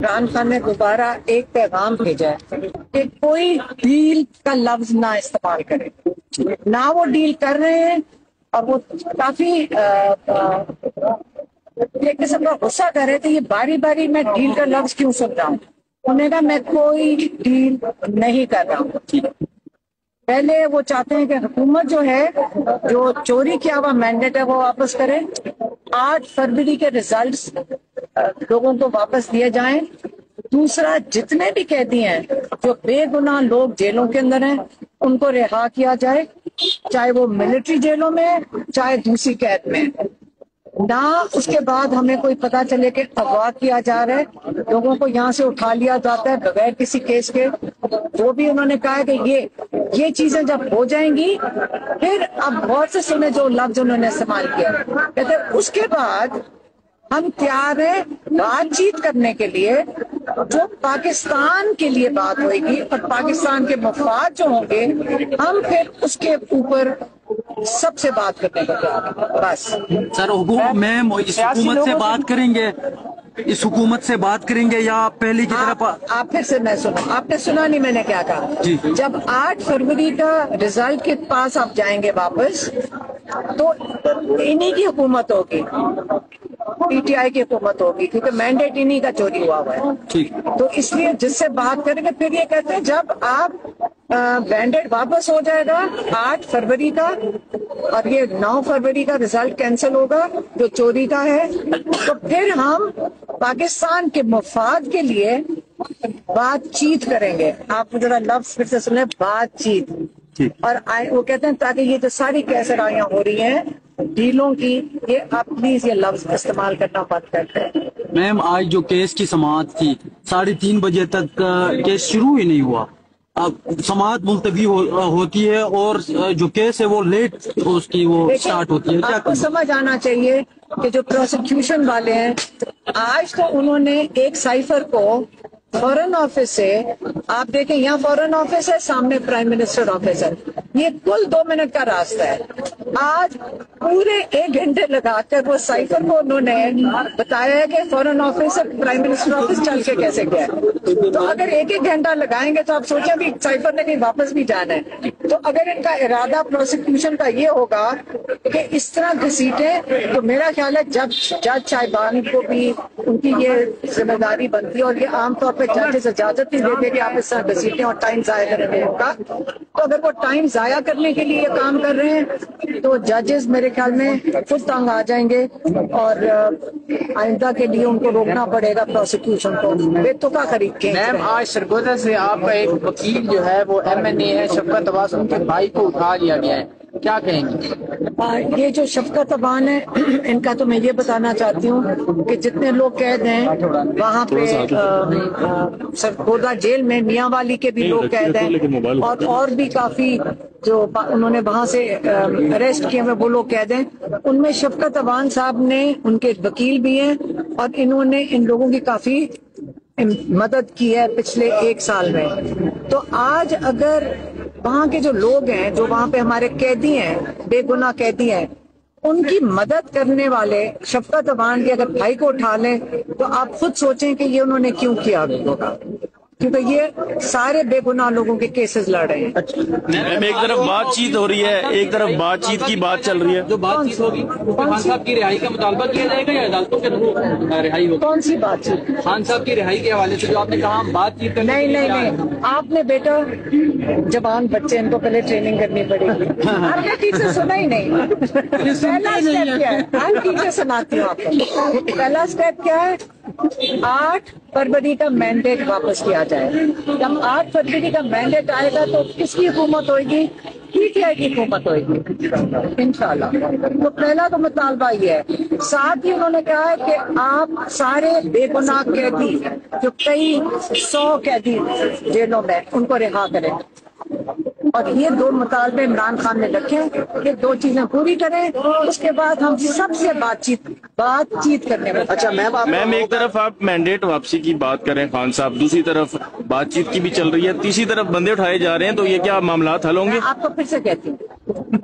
عمران خان نے دوبارہ ایک پیغام بھیجا ہے کہ کوئی ڈیل کا لفظ نہ استعمال کرے، نہ وہ ڈیل کر رہے ہیں، اور وہ کافی ایک قسم کا غصہ کر رہے تھے، یہ باری باری میں ڈیل کا لفظ کیوں سن رہا ہوں؟ انہوں نے کہا میں کوئی ڈیل نہیں کر رہا ہوں۔ پہلے وہ چاہتے ہیں کہ حکومت جو ہے جو چوری کیا ہوا مینڈیٹ ہے وہ واپس کرے، 8 فروری کے ریزلٹس لوگوں کو واپس دیے جائیں۔ دوسرا، جتنے بھی قیدی ہیں جو بے گناہ لوگ جیلوں کے اندر ہیں ان کو رہا کیا جائے، چاہے وہ ملٹری جیلوں میں چاہے دوسری قید میں، نہ اس کے بعد ہمیں کوئی پتا چلے کہ اغوا کیا جا رہا ہے، لوگوں کو یہاں سے اٹھا لیا جاتا ہے بغیر کسی کیس کے۔ وہ بھی انہوں نے کہا کہ یہ چیزیں جب ہو جائیں گی پھر اب غور سے سنیں جو لفظ انہوں نے استعمال کیا، کہتے ہیں اس کے بعد ہم تیار ہیں بات چیت کرنے کے لیے جو پاکستان کے لیے بات ہوئے گی اور پاکستان کے مفاد جو ہوں گے ہم پھر اس کے اوپر سب سے بات کرنے کا بس۔ سر میم اس حکومت سے بات کریں گے، اس حکومت سے بات کریں گے یا پہلے کی طرف؟ آپ پھر سے میں سنوں، آپ نے سنا نہیں میں نے کیا کہا؟ جی، جب 8 فروری کا رزلٹ کے پاس آپ جائیں گے واپس تو انہی کی حکومت ہوگی، پی ٹی آئی کی حکومت ہوگی، کیونکہ مینڈیٹ انہی کا چوری ہوا ہے۔ تو اس لیے جس سے بات کریں گے پھر یہ کہتے ہیں جب آپ مینڈیٹ واپس ہو جائے گا 8 فروری کا اور یہ 9 فروری کا رزلٹ کینسل ہوگا جو چوری کا ہے، تو پھر ہم پاکستان کے مفاد کے لیے بات چیت کریں گے۔ آپ ذرا لفظ پھر سے سنیں، بات چیت۔ اور وہ کہتے ہیں تاکہ یہ جو ساری کیسرائیاں ہو رہی ہیں ڈیلوں کی، یہ آپ پلیز یہ لفظ استعمال کرنا بند کرتے ہیں۔ میم آج جو کیس کی سماعت تھی 3:30 بجے تک کیس شروع ہی نہیں ہوا، اب سماعت ملتوی ہوتی ہے اور جو کیس ہے وہ لیٹ اس کی وہ سٹارٹ ہوتی ہے۔ آپ کو سمجھ آنا چاہیے کہ جو پروسیکیوشن والے ہیں آج تو انہوں نے ایک سائفر کو فورن آفس سے، آپ دیکھیں یہاں فورن آفس ہے، سامنے پرائم منسٹر آفس ہے، یہ کل 2 منٹ کا راستہ ہے، آج پورے 1 گھنٹے لگا کر وہ سائفر کو انہوں نے بتایا ہے کہ فورن آفس سے پرائم منسٹر آفس چل کے کیسے گیا۔ تو اگر 1 گھنٹہ لگائیں گے تو آپ سوچیں بھی سائفر نے کہیں واپس بھی جانا ہے۔ تو اگر ان کا ارادہ پروسیکیوشن کا یہ ہوگا کہ اس طرح گھسیٹیں تو میرا خیال ہے جب جج صاحبان کو بھی ان کی یہ ذمہ داری بنتی ہے، اور یہ عام طور پہ ججز اجازت نہیں دیتے کہ آپ اس طرح گھسیٹیں اور ٹائم ضائع کرنے کا، تو اگر وہ ٹائم ضائع کرنے کے لیے یہ کام کر رہے ہیں تو ججز میرے خیال میں خود تنگ آ جائیں گے، اور آئندہ کے لیے ان کو روکنا پڑے گا پروسیکیوشن کو بے تکا خرید کے۔ میم آج سرگودا سے آپ کا ایک وکیل جو ہے وہ ایم این اے ہے شفقت عباس، ان کے بھائی کو اٹھا لیا گیا ہے، کیا کہیں گے؟ یہ جو شفقت عبان ہے ان کا تو میں یہ بتانا چاہتی ہوں کہ جتنے لوگ قید ہیں وہاں پہ سرگودا جیل میں میاں والی کے بھی لوگ قید ہیں، اور بھی کافی جو انہوں نے وہاں سے اریسٹ کیے ہوئے وہ لوگ قید ہیں، ان میں شفقت عبان صاحب نے، ان کے وکیل بھی ہیں، اور انہوں نے ان لوگوں کی کافی مدد کی ہے پچھلے 1 سال میں۔ تو آج اگر وہاں کے جو لوگ ہیں جو وہاں پہ ہمارے قیدی ہیں، بے گناہ قیدی ہیں، ان کی مدد کرنے والے شفقت عبان کے اگر بھائی کو اٹھا لیں تو آپ خود سوچیں کہ یہ انہوں نے کیوں کیا ہوگا، کیونکہ یہ سارے بے گناہ لوگوں کے کیسز لڑ رہے ہیں۔ میم ایک طرف بات چیت ہو رہی ہے، ایک طرف بات چیت کی بات چل رہی ہے، جو بات چیت ہوگی خان صاحب کی رہائی کا مطالبہ کیا جائے گا یا عدالتوں کے تھرو رہائی ہوگی؟ کون سی بات چیت؟ خان صاحب کی رہائی کے حوالے سے جو آپ نے کہا بات چیت کرنے کے لیے نہیں، آپ نے بیٹا جوان بچے ان کو پہلے ٹریننگ کرنی پڑے گی، آپ نے ٹیچر سنا ہی نہیں۔ پہلا اسٹیپ کیا ہے؟ ہم ٹیچر سناتی ہوں آپ کو۔ پہلا اسٹیپ کیا ہے؟ 8 فروری کا مینڈیٹ واپس کیا جائے۔ جب 8 فروری کا مینڈیٹ آئے گا تو کس کی حکومت ہوئے گی؟ پی ٹی آئی کی حکومت ہوئے گی انشاءاللہ۔ تو پہلا تو مطالبہ یہ ہے، ساتھ ہی انہوں نے کہا ہے کہ آپ سارے بے گناہ قیدی جو کئی 100 قیدی جیلوں میں ان کو رہا کریں، اور یہ 2 مطالبے عمران خان نے رکھے، یہ 2 چیزیں پوری کریں، اس کے بعد ہم سب سے بات چیت کرنے میں۔ اچھا میم ایک طرف آپ مینڈیٹ واپسی کی بات کریں خان صاحب، دوسری طرف بات چیت کی بھی چل رہی ہے، تیسری طرف بندے اٹھائے جا رہے ہیں، تو یہ کیا معاملات حل ہوں گے؟ آپ کو پھر سے کہتی ہوں